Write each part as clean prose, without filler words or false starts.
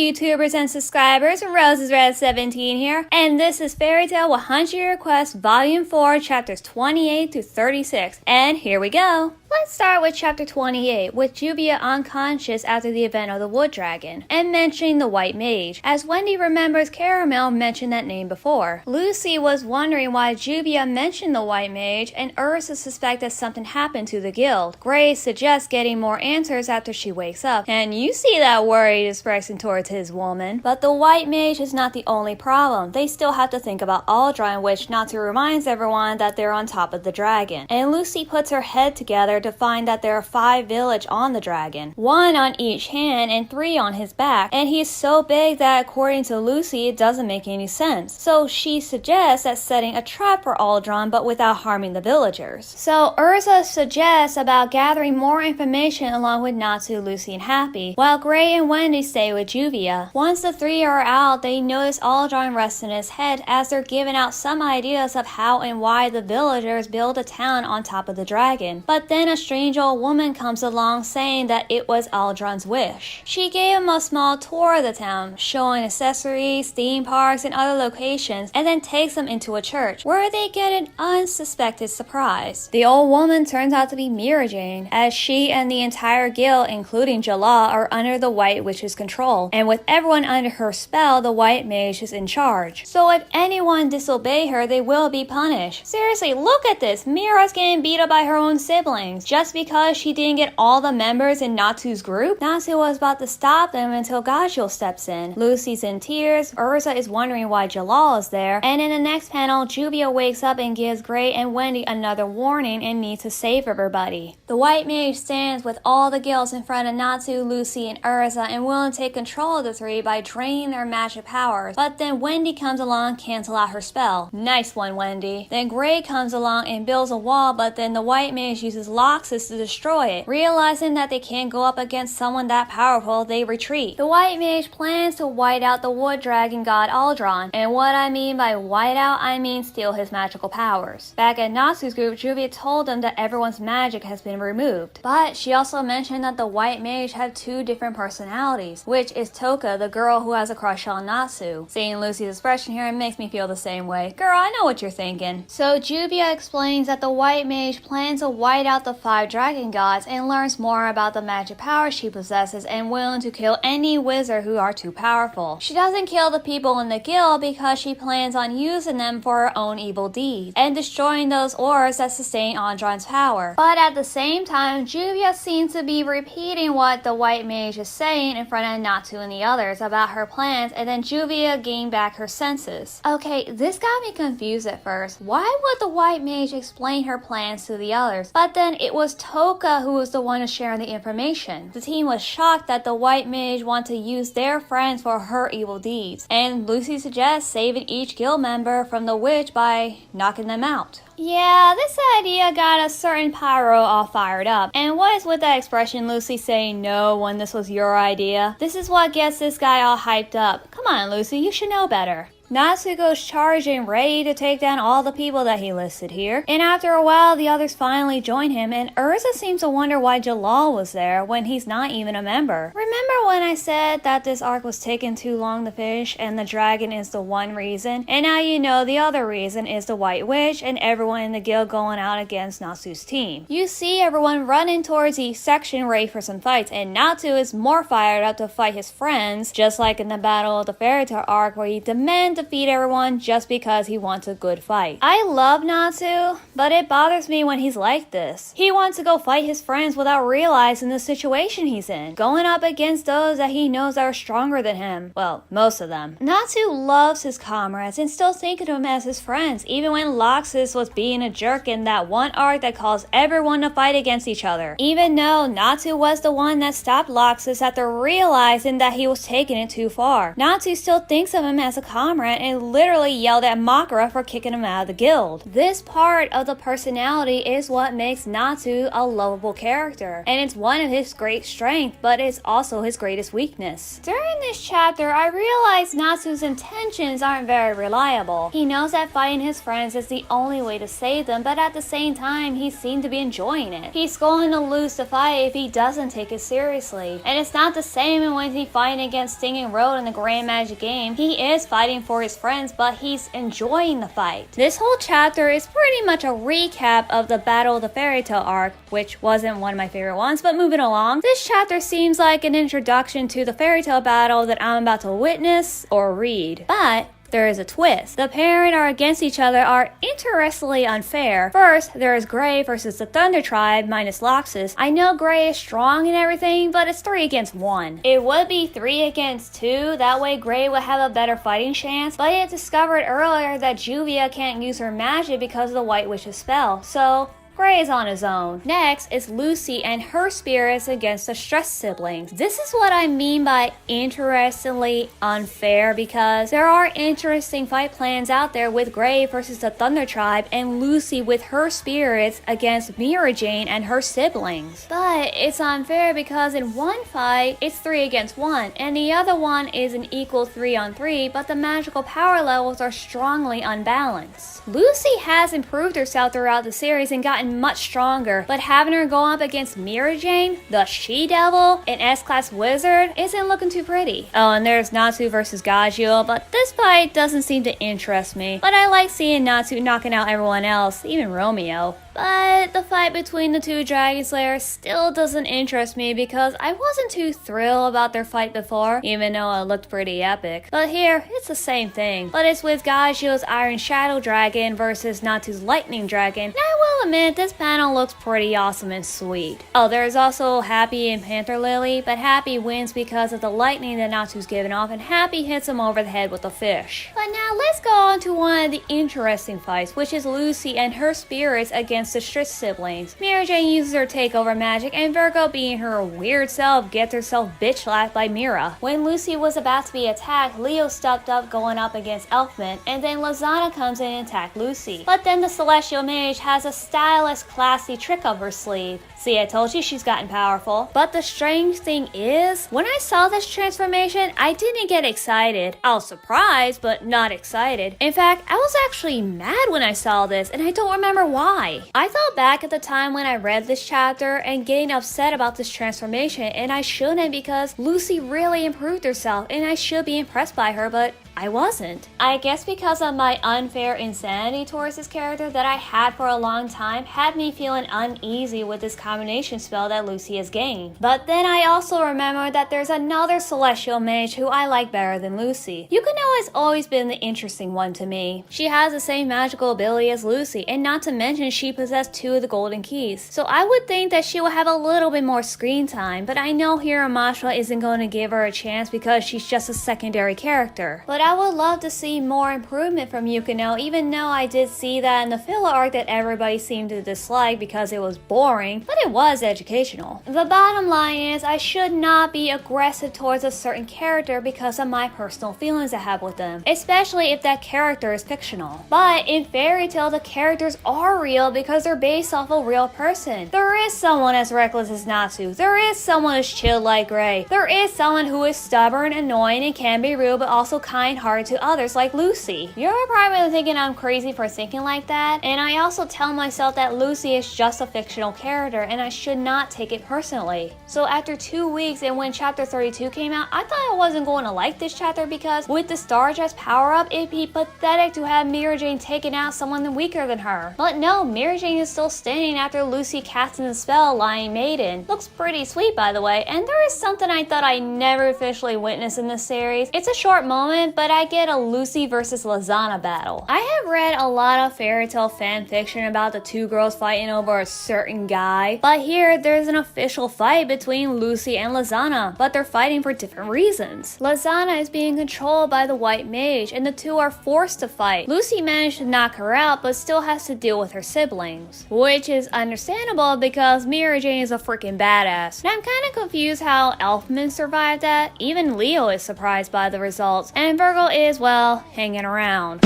YouTubers and subscribers, RosesRed17 here, and this is Fairy Tail 100 Year Quest Volume 4, Chapters 28 to 36, and here we go! Let's start with Chapter 28, with Juvia unconscious after the event of the Wood Dragon, and mentioning the White Mage, as Wendy remembers Caramel mentioned that name before. Lucy was wondering why Juvia mentioned the White Mage, and Ursa suspected something happened to the guild. Grace suggests getting more answers after she wakes up, and you see that worried expression towards his woman. But the White Mage is not the only problem. They still have to think about Aldrin, which Natsu reminds everyone that they're on top of the dragon. And Lucy puts her head together to find that there are 5 village on the dragon, 1 on each hand and 3 on his back, and he's so big that according to Lucy it doesn't make any sense. So she suggests that setting a trap for Aldrin but without harming the villagers. So Ursa suggests about gathering more information along with Natsu, Lucy, and Happy, while Gray and Wendy stay with Juvia. Once the 3 are out, they notice Aldrin resting his head as they're giving out some ideas of how and why the villagers build a town on top of the dragon. But then a strange old woman comes along saying that it was Aldrin's wish. She gave him a small tour of the town, showing accessories, theme parks, and other locations, and then takes them into a church, where they get an unsuspected surprise. The old woman turns out to be Mira Jane, as she and the entire guild, including Jala, are under the White Witch's control, and with everyone under her spell, the White Mage is in charge. So if anyone disobey her, they will be punished. Seriously, look at this! Mira's getting beat up by her own siblings, just because she didn't get all the members in Natsu's group. Natsu was about to stop them until Gajul steps in. Lucy's in tears, Ursa is wondering why Jalal is there, and in the next panel, Juvia wakes up and gives Gray and Wendy another warning and needs to save everybody. The White Mage stands with all the guilds in front of Natsu, Lucy, and Ursa and willing to take control of the 3 by draining their magic powers, but then Wendy comes along and cancel out her spell. Nice one, Wendy. Then Gray comes along and builds a wall, but then the White Mage uses Loxus to destroy it. Realizing that they can't go up against someone that powerful, they retreat. The White Mage plans to white out the Wood Dragon god Aldrin, and what I mean by white out, I mean steal his magical powers. Back at Natsu's group, Juvia told them that everyone's magic has been removed, but she also mentioned that the White Mage had 2 different personalities, which is Toka, the girl who has a crush on Natsu. Seeing Lucy's expression here, it makes me feel the same way. Girl, I know what you're thinking. So Juvia explains that the White Mage plans to white out the 5 dragon gods and learns more about the magic power she possesses and willing to kill any wizard who are too powerful. She doesn't kill the people in the guild because she plans on using them for her own evil deeds and destroying those orbs that sustain Aldrin's power. But at the same time, Juvia seems to be repeating what the White Mage is saying in front of Natsu and the others about her plans, and then Juvia gained back her senses. Okay, this got me confused at first. Why would the White Mage explain her plans to the others? But then it was Toka who was the one sharing the information. The team was shocked that the White Mage wanted to use their friends for her evil deeds, and Lucy suggests saving each guild member from the witch by knocking them out. Yeah, this idea got a certain pyro all fired up. And what is with that expression Lucy saying no when this was your idea? This is what gets this guy all hyped up. Come on, Lucy, you should know better. Natsu goes charging, ready to take down all the people that he listed here, and after a while the others finally join him, and Ursa seems to wonder why Jalal was there when he's not even a member. Remember when I said that this arc was taking too long to finish and the dragon is the one reason? And now you know the other reason is the White Witch and everyone in the guild going out against Natsu's team. You see everyone running towards each section ready for some fights, and Natsu is more fired up to fight his friends, just like in the Battle of the Fairy Tail arc where he demands defeat everyone just because he wants a good fight. I love Natsu, but it bothers me when he's like this. He wants to go fight his friends without realizing the situation he's in, going up against those that he knows are stronger than him. Well, most of them. Natsu loves his comrades and still thinks of them as his friends, even when Loxus was being a jerk in that one arc that caused everyone to fight against each other. Even though Natsu was the one that stopped Loxus after realizing that he was taking it too far. Natsu still thinks of him as a comrade boyfriend and literally yelled at Makara for kicking him out of the guild. This part of the personality is what makes Natsu a lovable character, and it's one of his great strengths, but it's also his greatest weakness. During this chapter, I realized Natsu's intentions aren't very reliable. He knows that fighting his friends is the only way to save them, but at the same time, he seemed to be enjoying it. He's going to lose the fight if he doesn't take it seriously. And it's not the same when he's fighting against Sting and Road in the Grand Magic game. He is fighting for his friends, but he's enjoying the fight. This whole chapter is pretty much a recap of the Battle of the Fairy Tail arc, which wasn't one of my favorite ones, but moving along. This chapter seems like an introduction to the Fairy Tail battle that I'm about to witness or read. But there is a twist. The pairing are against each other are interestingly unfair. First, there is Gray versus the Thunder Tribe minus Loxus. I know Gray is strong and everything, but it's 3 against 1. It would be 3 against 2, that way Gray would have a better fighting chance, but it discovered earlier that Juvia can't use her magic because of the White Witch's spell, so Gray is on his own. Next is Lucy and her spirits against the Stress siblings. This is what I mean by interestingly unfair, because there are interesting fight plans out there with Gray versus the Thunder Tribe and Lucy with her spirits against Mira Jane and her siblings. But it's unfair because in one fight, it's 3 against 1, and the other one is an equal 3 on 3, but the magical power levels are strongly unbalanced. Lucy has improved herself throughout the series and gotten much stronger, but having her go up against Mira Jane, the She-Devil, an S-Class wizard, isn't looking too pretty. Oh, and there's Natsu versus Gajeel, but this fight doesn't seem to interest me. But I like seeing Natsu knocking out everyone else, even Romeo. But the fight between the two Dragon Slayers still doesn't interest me because I wasn't too thrilled about their fight before, even though it looked pretty epic. But here, it's the same thing. But it's with Gajeel's Iron Shadow Dragon versus Natsu's Lightning Dragon. And I will admit, this panel looks pretty awesome and sweet. Oh, there's also Happy and Panther Lily, but Happy wins because of the lightning that Natsu's given off, and Happy hits him over the head with a fish. But now let's go on to one of the interesting fights, which is Lucy and her spirits against the Striss siblings. Mira Jane uses her takeover magic, and Virgo, being her weird self, gets herself bitch slapped by Mira. When Lucy was about to be attacked, Leo stepped up going up against Elfman, and then Lizana comes in and attacks Lucy. But then the Celestial Mage has a stylish, classy trick up her sleeve. See, I told you she's gotten powerful. But the strange thing is, when I saw this transformation, I didn't get excited. I was surprised, but not excited. In fact, I was actually mad when I saw this, and I don't remember why. I thought back at the time when I read this chapter and getting upset about this transformation, and I shouldn't because Lucy really improved herself, and I should be impressed by her, but I wasn't. I guess because of my unfair insanity towards this character that I had for a long time had me feeling uneasy with this combination spell that Lucy has gained. But then I also remembered that there's another Celestial Mage who I like better than Lucy. Yukino has always been the interesting one to me. She has the same magical ability as Lucy, and not to mention she possessed 2 of the golden keys. So I would think that she will have a little bit more screen time, but I know Hiramashima isn't going to give her a chance because she's just a secondary character. But I would love to see more improvement from Yukino, even though I did see that in the filler arc that everybody seemed to dislike because it was boring, but it was educational. The bottom line is I should not be aggressive towards a certain character because of my personal feelings I have with them, especially if that character is fictional. But in Fairy Tail, the characters are real because they're based off a real person. There is someone as reckless as Natsu. There is someone as chill like Gray. There is someone who is stubborn, annoying, and can be rude, but also kind-hearted to others like Lucy. You're probably thinking I'm crazy for thinking like that, and I also tell myself that Lucy is just a fictional character and I should not take it personally. So after 2 weeks and when chapter 32 came out, I thought I wasn't going to like this chapter because with the Stardress power-up, it'd be pathetic to have Mira Jane taking out someone weaker than her. But no, Mira Jane is still standing after Lucy casting the spell Lying Maiden. Looks pretty sweet, by the way, and there is something I thought I never officially witnessed in this series. It's a short moment, but I get a Lucy versus Lizana battle. I have read a lot of Fairy Tail fan fiction about the 2 girls fighting over a certain guy, but here there's an official fight between Lucy and Lizana, but they're fighting for different reasons. Lizana is being controlled by the White Mage, and the 2 are forced to fight. Lucy managed to knock her out, but still has to deal with her siblings, which is understandable because Mira Jane is a freaking badass. And I'm kinda confused how Elfman survived that. Even Leo is surprised by the results, and Virgo Virgo is, well, hanging around.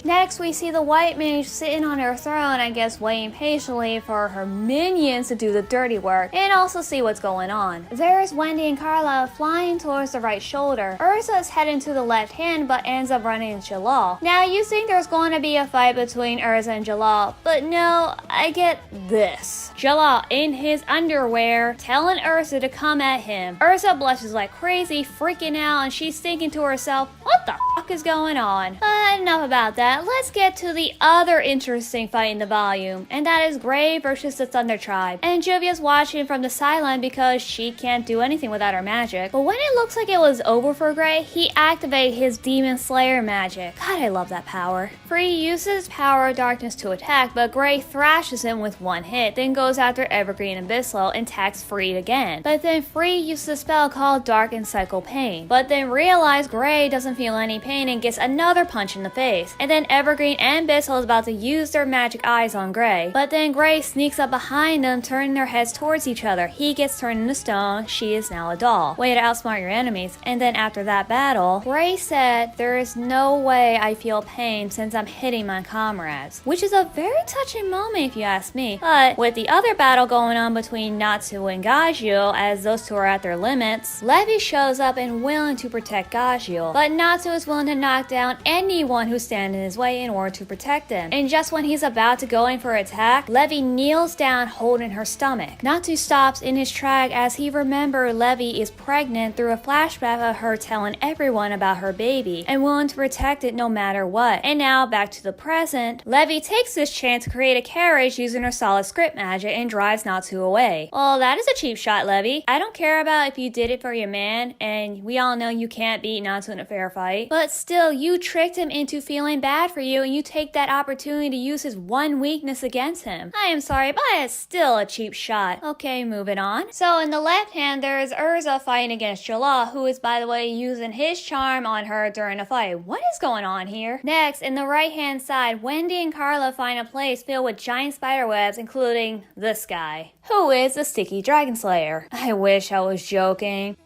Next, we see the white mage sitting on her throne, I guess waiting patiently for her minions to do the dirty work and also see what's going on. There's Wendy and Carla flying towards the right shoulder. Ursa is heading to the left hand but ends up running into Jalal. Now, you think there's going to be a fight between Ursa and Jalal, but no, I get this. Jalal in his underwear telling Ursa to come at him. Ursa blushes like crazy, freaking out, and she's thinking to herself, what the fuck is going on? But enough about that. Let's get to the other interesting fight in the volume, and that is Gray versus the Thunder Tribe. And Juvia's watching from the sideline because she can't do anything without her magic. But when it looks like it was over for Gray, he activated his Demon Slayer magic. God, I love that power. Free uses Power of Darkness to attack, but Gray thrashes him with one hit, then goes after Evergreen and Bislow and attacks Free again. But then Free uses a spell called Dark and Cycle Pain, but then realizes Gray doesn't feel any pain and gets another punch in the face. And then Evergreen and Bislow is about to use their magic eyes on Gray, but then Gray sneaks up behind them, turning their heads towards each other. He gets turned into stone. She is now a doll. Way to outsmart your enemies. And then after that battle, Gray said, there is no way I feel pain since I'm hitting my comrades, which is a very touching moment if you ask me. But with the other battle going on between Natsu and Gajeel, as those two are at their limits, Levi shows up and willing to protect Gajeel, but Natsu is willing to knock down anyone who's standing in his way in order to protect him. And just when he's about to go in for an attack, Levi kneels down holding her stomach. Natsu stops in his track as he remembers Levi is pregnant through a flashback of her telling everyone about her baby and willing to protect it no matter what. And now back to the present, Levi takes this chance to create a carriage using her solid script magic and drives Natsu away. Well, that is a cheap shot, Levi. I don't care about if you did it for your man, and we all know you can't beat Natsu in a fair fight, but still, you tricked him into feeling bad for you and you take that opportunity to use his one weakness against him. I am sorry, but it's still a cheap shot. Okay, moving on. So in the left hand, there is Urza fighting against Jalal, who is, by the way, using his charm on her during a fight. What is going on here? Next, in the right hand side, Wendy and Carla find a place filled with giant spider webs, including this guy, who is the Sticky Dragon Slayer. I wish I was joking.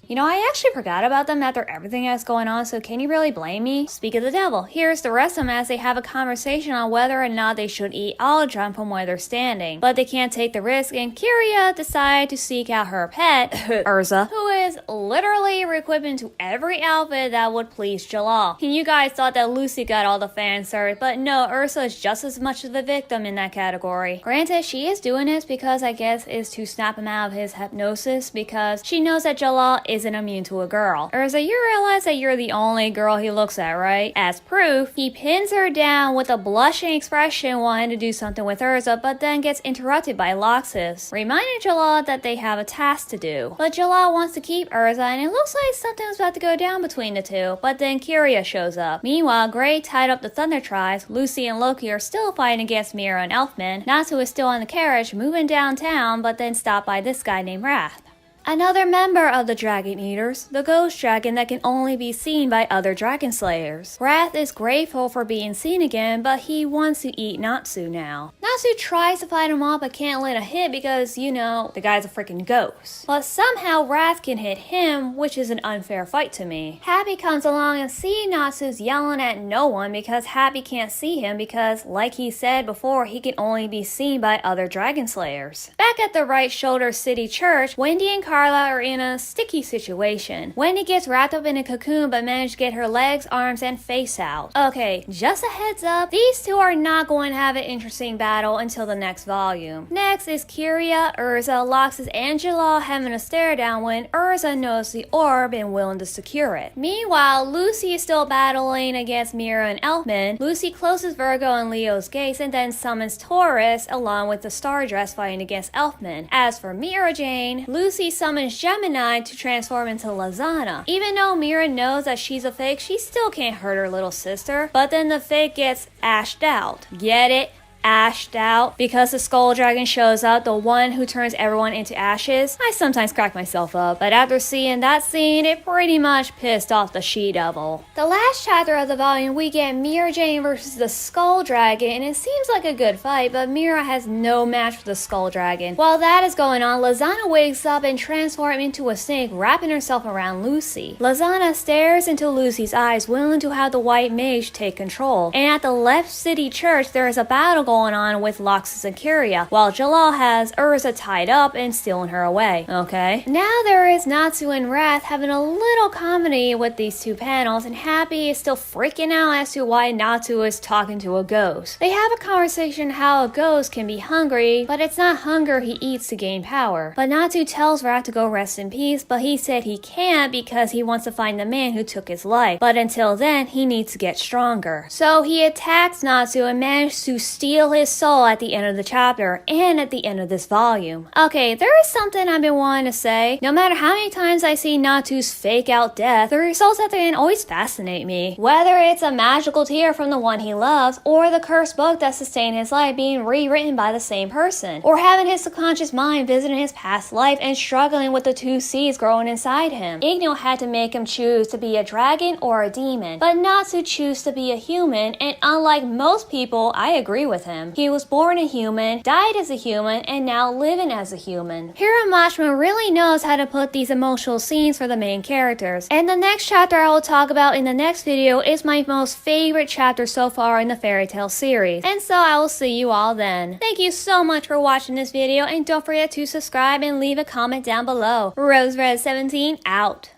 You know, I actually forgot about them after everything that's going on, so can you really blame me? Speak of the devil, here's the rest of them as they have a conversation on whether or not they should eat Aldrun from where they're standing. But they can't take the risk, and Kiria decides to seek out her pet, Urza, who is literally equipped into every outfit that would please Jalal. And you guys thought that Lucy got all the fan service, but no, Ursa is just as much of a victim in that category. Granted, she is doing this because I guess is to snap him out of his hypnosis because she knows that Jalal isn't immune to a girl. Urza, you realize that you're the only girl he looks at, right? As proof, he pins her down with a blushing expression wanting to do something with Urza, but then gets interrupted by Loxus, reminding Jalal that they have a task to do. But Jalal wants to keep Urza, and it looks like something's about to go down between the two, but then Kiria shows up. Meanwhile, Gray tied up the Thunder Tribes, Lucy and Loki are still fighting against Mira and Elfman, Natsu is still on the carriage, moving downtown, but then stopped by this guy named Wrath. Another member of the Dragon Eaters, the Ghost Dragon that can only be seen by other Dragon Slayers. Wrath is grateful for being seen again, but he wants to eat Natsu now. Natsu tries to fight him off but can't land a hit because, you know, the guy's a freaking ghost. But somehow Wrath can hit him, which is an unfair fight to me. Happy comes along and sees Natsu's yelling at no one because Happy can't see him because, like he said before, he can only be seen by other Dragon Slayers. Back at the Right Shoulder City Church, Wendy and Carla are in a sticky situation. Wendy gets wrapped up in a cocoon but managed to get her legs, arms, and face out. Okay, just a heads up, these two are not going to have an interesting battle until the next volume. Next is Kiria, Urza, Loxus, and Jalal having a stare down when Urza knows the orb and willing to secure it. Meanwhile, Lucy is still battling against Mira and Elfman. Lucy closes Virgo and Leo's gates and then summons Taurus along with the Stardress fighting against Elfman. As for Mira Jane, Lucy summons Gemini to transform into Lazana. Even though Mira knows that she's a fake, she still can't hurt her little sister. But then the fake gets ashed out. Get it? ashed out because the Skull Dragon shows up, the one who turns everyone into ashes. I sometimes crack myself up, but after seeing that scene, it pretty much pissed off the She-Devil. The last chapter of the volume, we get Mira Jane versus the Skull Dragon, and it seems like a good fight, but Mira has no match for the Skull Dragon. While that is going on, Lizana wakes up and transforms into a snake, wrapping herself around Lucy. Lizana stares into Lucy's eyes, willing to have the White Mage take control. And at the Left City Church, there is a battle going on with Loxus and Kyria, while Jalal has Urza tied up and stealing her away. Okay. Now there is Natsu and Wrath having a little comedy with these two panels, and Happy is still freaking out as to why Natsu is talking to a ghost. They have a conversation how a ghost can be hungry, but it's not hunger he eats to gain power. But Natsu tells Wrath to go rest in peace, but he said he can't because he wants to find the man who took his life. But until then, he needs to get stronger. So he attacks Natsu and manages to steal his soul at the end of the chapter and at the end of this volume. Okay, there is something I've been wanting to say. No matter how many times I see Natsu's fake out death, the results at the end always fascinate me. Whether it's a magical tear from the one he loves, or the cursed book that sustained his life being rewritten by the same person, or having his subconscious mind visiting his past life and struggling with the two seeds growing inside him. Igneo had to make him choose to be a dragon or a demon, but Natsu chose to be a human, and unlike most people, I agree with him. He was born a human, died as a human, and now living as a human. Hiro Mashima really knows how to put these emotional scenes for the main characters, and the next chapter I will talk about in the next video is my most favorite chapter so far in the Fairy Tail series. And so I will see you all then. Thank you so much for watching this video, and don't forget to subscribe and leave a comment down below. RoseRed17 out.